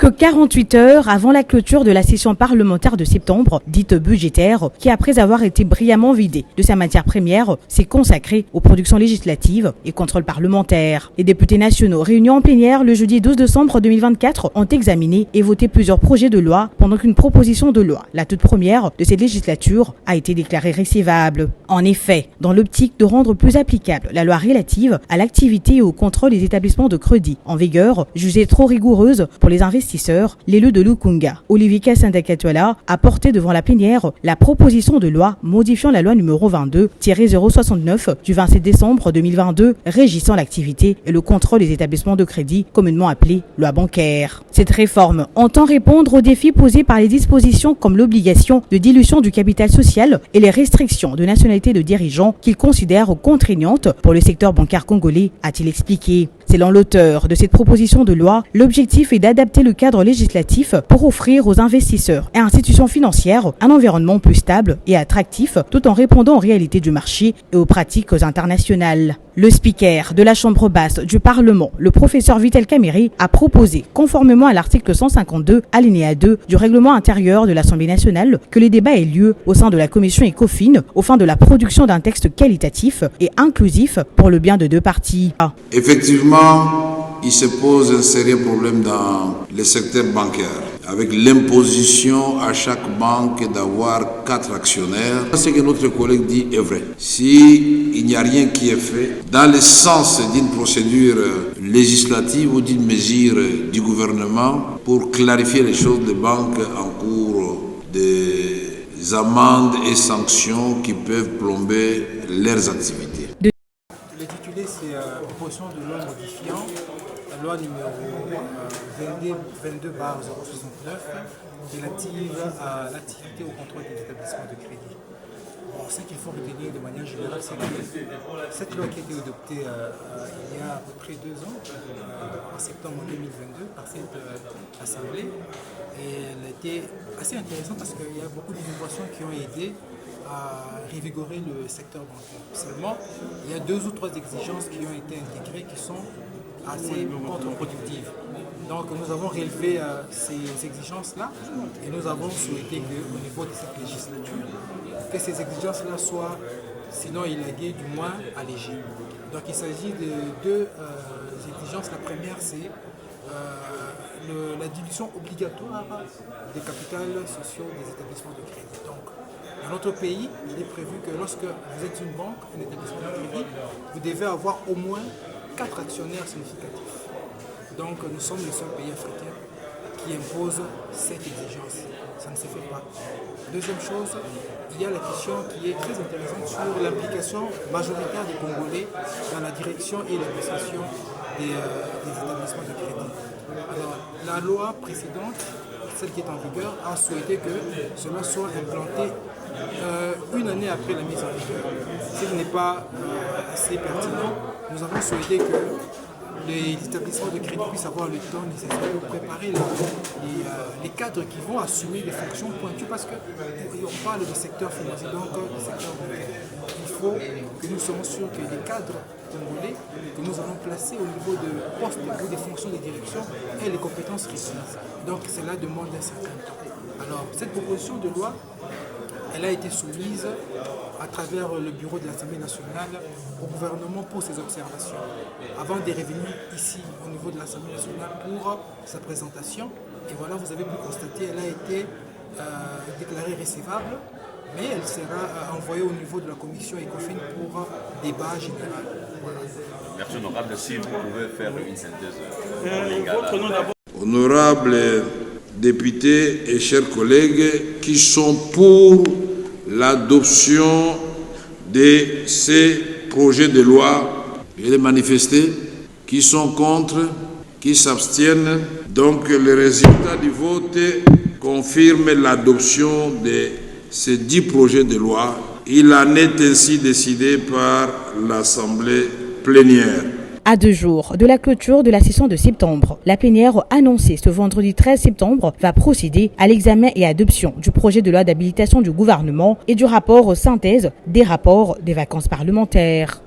que 48 heures avant la clôture de la session parlementaire de septembre, dite budgétaire, qui après avoir été brillamment vidée de sa matière première, s'est consacrée aux productions législatives et contrôle parlementaire. Les députés nationaux réunis en plénière le jeudi 12 décembre 2024 ont examiné et voté plusieurs projets de loi pendant qu'une proposition de loi, la toute première de cette législature, a été déclarée récevable. En effet, dans l'optique de rendre plus applicable la loi relative à l'activité et au contrôle des établissements de crédit en vigueur, jugée trop rigoureuse pour les investisseurs, l'élu de Lukunga, Olivier Kassandakatouala, a porté devant la plénière la proposition de loi modifiant la loi numéro 22-069 du 27 décembre 2022 régissant l'activité et le contrôle des établissements de crédit, communément appelée loi bancaire. Cette réforme entend répondre aux défis posés par les dispositions comme l'obligation de dilution du capital social et les restrictions de nationalité de dirigeants qu'il considère contraignantes pour le secteur bancaire congolais, a-t-il expliqué. Selon l'auteur de cette proposition de loi, l'objectif est d'adapter le cadre législatif pour offrir aux investisseurs et institutions financières un environnement plus stable et attractif tout en répondant aux réalités du marché et aux pratiques internationales. Le speaker de la Chambre basse du Parlement, le professeur Vital Kamerhe, a proposé, conformément à l'article 152, alinéa 2 du règlement intérieur de l'Assemblée nationale, que les débats aient lieu au sein de la commission ECOFIN aux fins de la production d'un texte qualitatif et inclusif pour le bien de deux parties. Effectivement, il se pose un sérieux problème dans le secteur bancaire, avec l'imposition à chaque banque d'avoir 4 actionnaires. Ce que notre collègue dit est vrai. S'il n'y a rien qui est fait dans le sens d'une procédure législative ou d'une mesure du gouvernement pour clarifier les choses, les banques en cours des amendes et sanctions qui peuvent plomber leurs activités. L'intitulé, c'est proposition de loi modifiant la loi numéro 22/069 relative à l'activité au contrôle des établissements de crédit. Bon, ce qu'il faut retenir de manière générale, c'est que cette loi qui a été adoptée il y a à peu près 2 ans, en septembre 2022, par cette assemblée, et elle a été assez intéressante parce qu'il y a beaucoup d'innovations qui ont aidé à revigorer le secteur bancaire. Seulement, il y a 2 ou 3 exigences qui ont été intégrées qui sont assez contre-productives. Donc nous avons relevé ces exigences-là et nous avons souhaité qu'au niveau de cette législature, que ces exigences-là soient, sinon élaguées, du moins allégées. Donc il s'agit de 2 exigences. La première, c'est la dilution obligatoire des capitals sociaux des établissements de crédit. Donc, dans notre pays, il est prévu que lorsque vous êtes une banque, un établissement de crédit, vous devez avoir au moins 4 actionnaires significatifs. Donc nous sommes le seul pays africain qui impose cette exigence. Ça ne se fait pas. Deuxième chose, il y a la question qui est très intéressante sur l'implication majoritaire des Congolais dans la direction et l'administration des établissements de crédit. Alors, la loi précédente, celle qui est en vigueur, a souhaité que cela soit implanté une année après la mise en vigueur. Ce qui n'est pas assez pertinent. Nous avons souhaité que les établissements de crédit puissent avoir le temps nécessaire pour préparer les cadres qui vont assumer des fonctions pointues parce qu'on parle du secteur financier, donc du secteur bancaire. Il faut que nous soyons sûrs que les cadres congolais que nous avons placés au niveau de postes ou des fonctions de direction aient les compétences requises. Donc cela demande un certain temps. Alors cette proposition de loi, elle a été soumise à travers le bureau de l'Assemblée nationale au gouvernement pour ses observations. Avant de revenir ici au niveau de l'Assemblée nationale pour sa présentation, et voilà, vous avez pu constater, elle a été déclarée recevable, mais elle sera envoyée au niveau de la commission ECOFIN pour débat général. Voilà. Merci honorable, si vous pouvez faire une synthèse. Honorables députés et chers collègues qui sont pour l'adoption de ces projets de loi, et les manifestés, qui sont contre, qui s'abstiennent. Donc le résultat du vote confirme l'adoption de ces 10 projets de loi. Il en est ainsi décidé par l'Assemblée plénière. À 2 jours de la clôture de la session de septembre, la plénière annoncée ce vendredi 13 septembre va procéder à l'examen et adoption du projet de loi d'habilitation du gouvernement et du rapport synthèse des rapports des vacances parlementaires.